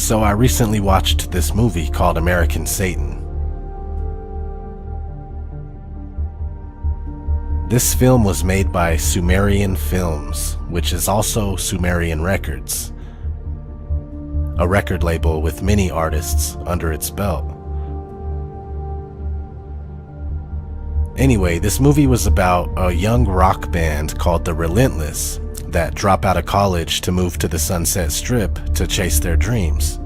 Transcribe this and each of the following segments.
So I recently watched this movie called American Satan. This film was made by Sumerian Films, which is also Sumerian Records, a record label with many artists under its belt. Anyway, this movie was about a young rock band called the Relentless that drop out of college to move to the Sunset Strip to chase their dreams.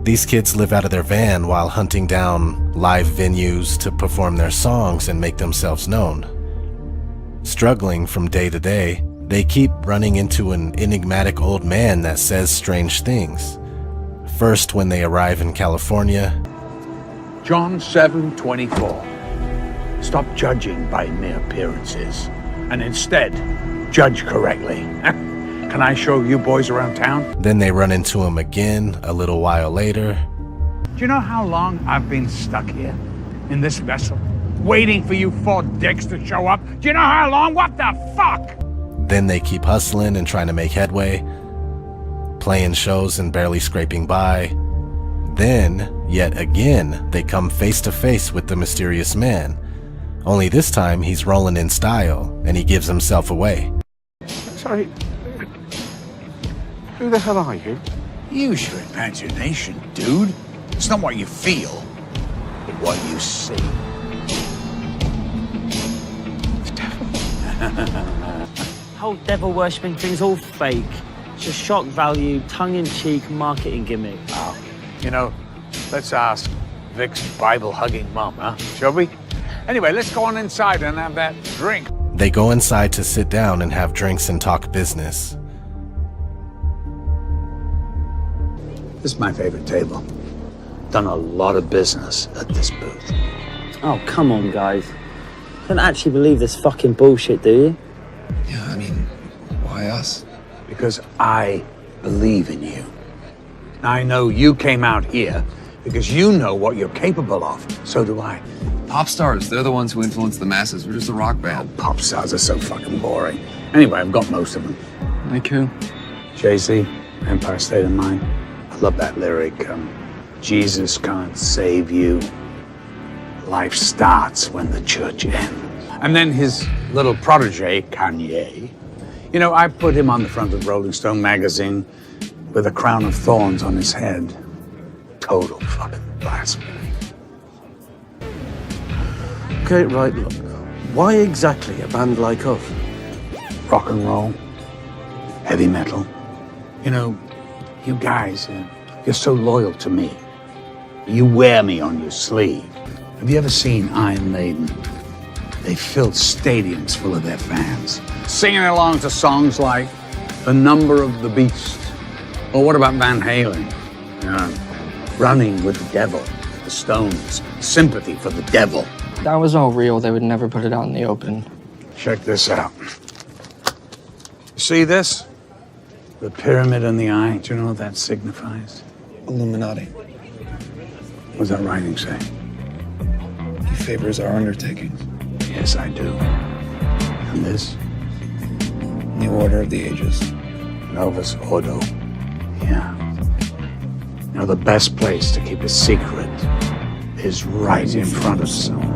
These kids live out of their van while hunting down live venues to perform their songs and make themselves known. Struggling from day to day, they keep running into an enigmatic old man that says strange things. First, when they arrive in California, John 7:24. Stop judging by mere appearances, and instead, judge correctly. Can I show you boys around town? Then they run into him again a little while later. Do you know how long I've been stuck here, in this vessel, waiting for you four dicks to show up? Do you know how long? What the fuck? Then they keep hustling and trying to make headway, playing shows and barely scraping by. Then, yet again, they come face to face with the mysterious man. Only this time he's rolling in style, and he gives himself away. Sorry. Who the hell are you? Use your imagination, dude. It's not what you feel, but what you see. The devil. Whole devil worshipping thing's all fake. It's just shock value, tongue-in-cheek marketing gimmick. Oh, you know, let's ask Vic's Bible-hugging mom, huh? Shall we? Anyway, let's go on inside and have that drink. They go inside to sit down and have drinks and talk business. This is my favorite table. Done a lot of business at this booth. Oh, come on, guys. Don't actually believe this fucking bullshit, do you? Yeah, I mean, why us? Because I believe in you. I know you came out here because you know what you're capable of. So do I. Pop stars, they're the ones who influence the masses. We're just a rock band. Pop stars are so fucking boring. Anyway, I've got most of them. Like who? Jay-Z, Empire State of Mind. I love that lyric. Jesus can't save you. Life starts when the church ends. And then his little protege, Kanye. You know, I put him on the front of Rolling Stone magazine with a crown of thorns on his head. Total fucking blasphemy. Okay, right, look. Why exactly a band like us? Rock and roll, heavy metal. You know, you guys, you're so loyal to me. You wear me on your sleeve. Have you ever seen Iron Maiden? They filled stadiums full of their fans, singing along to songs like The Number of the Beast. Or what about Van Halen? Running with the Devil, the Stones, Sympathy for the Devil. If that was all real, they would never put it out in the open. Check this out. See this? The pyramid in the eye. Do you know what that signifies? Illuminati. What does that writing say? He favors our undertakings. Yes, I do. And this? New Order of the Ages. Novus Ordo. Yeah. You know, the best place to keep a secret is right in front of someone.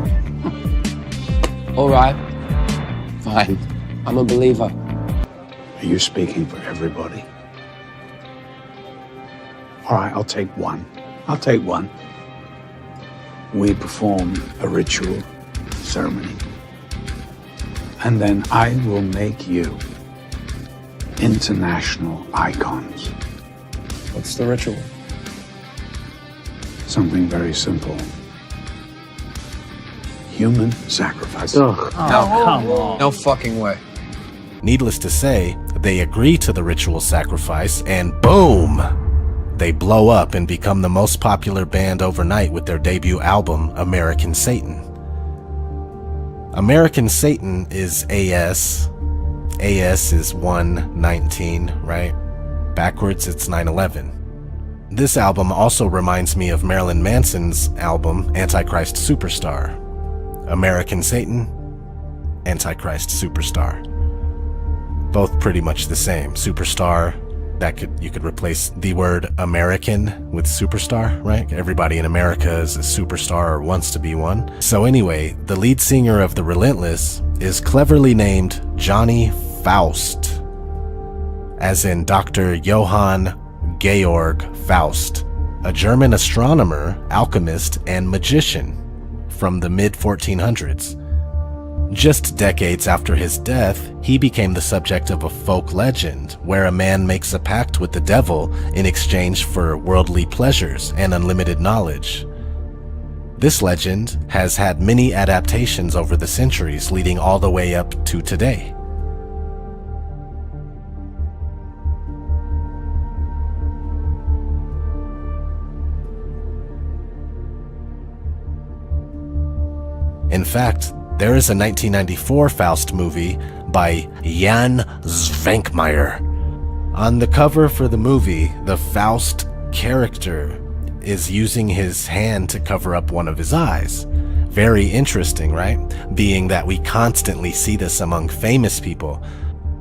All right. Fine. I'm a believer. Are you speaking for everybody? All right, I'll take one. I'll take one. We perform a ritual ceremony. And then I will make you international icons. What's the ritual? Something very simple. Human sacrifice. Oh, come on. No fucking way. Needless to say, they agree to the ritual sacrifice, and boom! They blow up and become the most popular band overnight with their debut album, American Satan. American Satan is AS. AS is 119, right? Backwards, it's 9/11. This album also reminds me of Marilyn Manson's album, Antichrist Superstar. American Satan, Antichrist Superstar. Both pretty much the same. Superstar, You could replace the word American with superstar, right? Everybody in America is a superstar or wants to be one. So anyway, the lead singer of The Relentless is cleverly named Johnny Faust, as in Dr. Johann Georg Faust, a German astronomer, alchemist, and magician from the mid-1400s. Just decades after his death, he became the subject of a folk legend where a man makes a pact with the devil in exchange for worldly pleasures and unlimited knowledge. This legend has had many adaptations over the centuries, leading all the way up to today. In fact, there is a 1994 Faust movie by Jan Zvankmajer. On the cover for the movie, the Faust character is using his hand to cover up one of his eyes. Very interesting, right? Being that we constantly see this among famous people,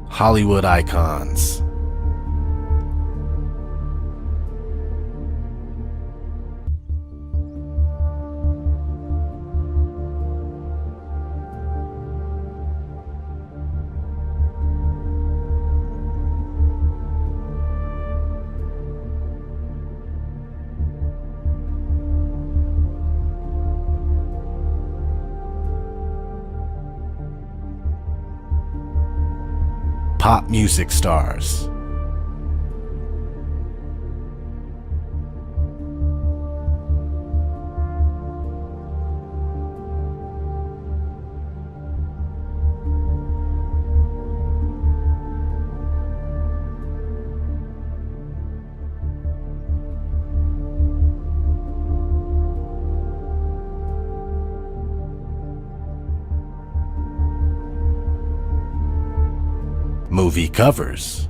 Hollywood icons. Pop music stars. Movie covers,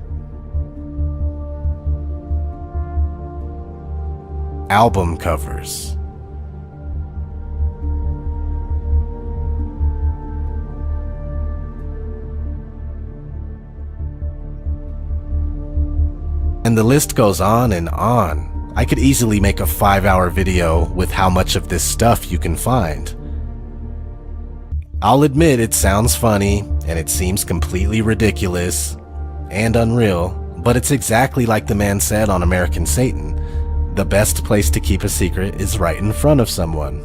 album covers, and the list goes on and on. I could easily make a 5-hour video with how much of this stuff you can find. I'll admit it sounds funny, and it seems completely ridiculous and unreal, but it's exactly like the man said on American Satan. The best place to keep a secret is right in front of someone.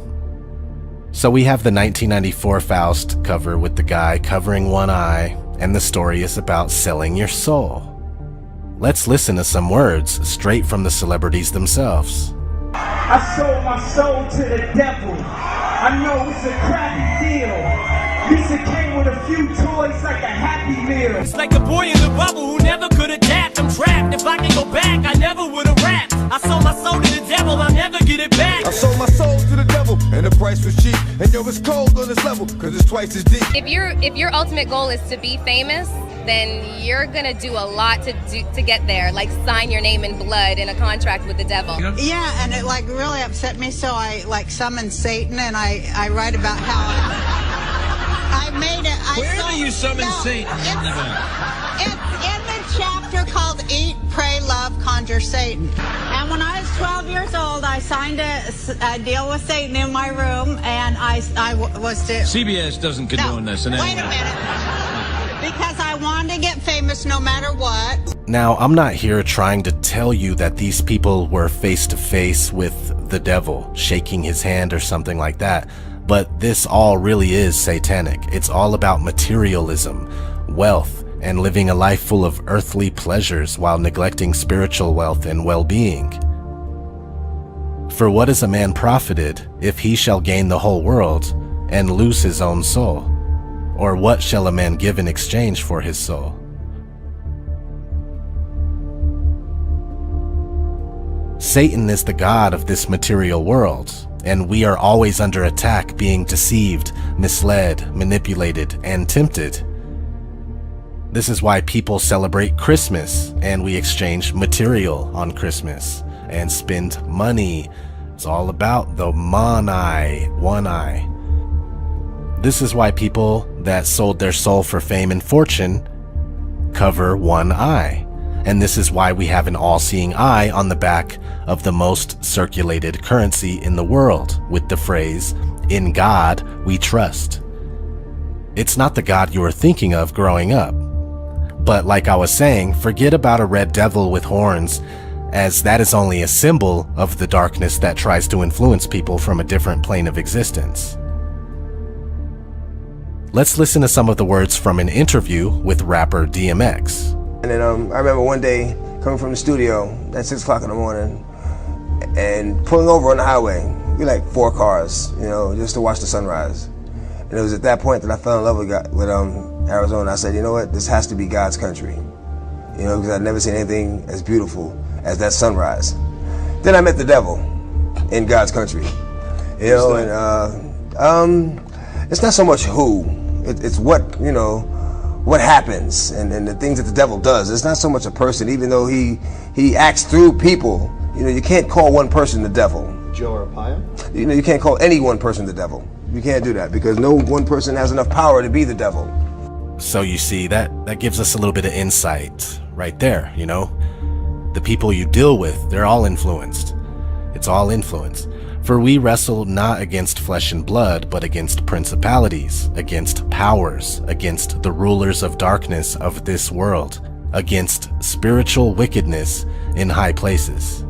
So we have the 1994 Faust cover with the guy covering one eye, and the story is about selling your soul. Let's listen to some words straight from the celebrities themselves. I sold my soul to the devil. I know it's a crappy deal. This it came with a few toys like a Happy Meal. It's like the boy in the bubble who never could adapt. I'm trapped. If I can go back, I never would have rapped. I sold my soul to the devil. I'll never get it back. I sold my soul to the devil, and the price was cheap. And yo, it's cold on this level, cause it's twice as deep. If your ultimate goal is to be famous, then you're gonna do a lot to get there, like sign your name in blood in a contract with the devil. Yeah, and it like really upset me, so I like summoned Satan, and I write about how I made it. Where do you summon Satan? It's in the chapter called Eat, Pray, Love, Conjure Satan. And when I was 12 years old, I signed a deal with Satan in my room, and I was to... CBS doesn't condone this. Wait a minute. Because I wanted to get famous no matter what. Now, I'm not here trying to tell you that these people were face to face with the devil, shaking his hand or something like that, but this all really is satanic. It's all about materialism, wealth, and living a life full of earthly pleasures while neglecting spiritual wealth and well-being. For what is a man profited if he shall gain the whole world and lose his own soul? Or what shall a man give in exchange for his soul? Satan is the god of this material world, and we are always under attack, being deceived, misled, manipulated, and tempted. This is why people celebrate Christmas, and we exchange material on Christmas and spend money. It's all about the one eye. This is why people that sold their soul for fame and fortune cover one eye. and this is why we have an all-seeing eye on the back of the most circulated currency in the world with the phrase, "In God we trust." It's not the God you were thinking of growing up. But like I was saying, forget about a red devil with horns, as that is only a symbol of the darkness that tries to influence people from a different plane of existence. Let's listen to some of the words from an interview with rapper DMX. And then I remember one day coming from the studio at 6 o'clock in the morning and pulling over on the highway. We like 4 cars, you know, just to watch the sunrise. And it was at that point that I fell in love with Arizona. I said, you know what, this has to be God's country. You know, because I'd never seen anything as beautiful as that sunrise. Then I met the devil in God's country. You know, and it's not so much who, it's what, you know, what happens and the things that the devil does. It's not so much a person, even though he acts through people. You know, you can't call one person the devil. Joe Arpaio? You know, you can't call any one person the devil. You can't do that because no one person has enough power to be the devil. So you see, that gives us a little bit of insight right there, you know? The people you deal with, they're all influenced. It's all influence. For we wrestle not against flesh and blood, but against principalities, against powers, against the rulers of darkness of this world, against spiritual wickedness in high places.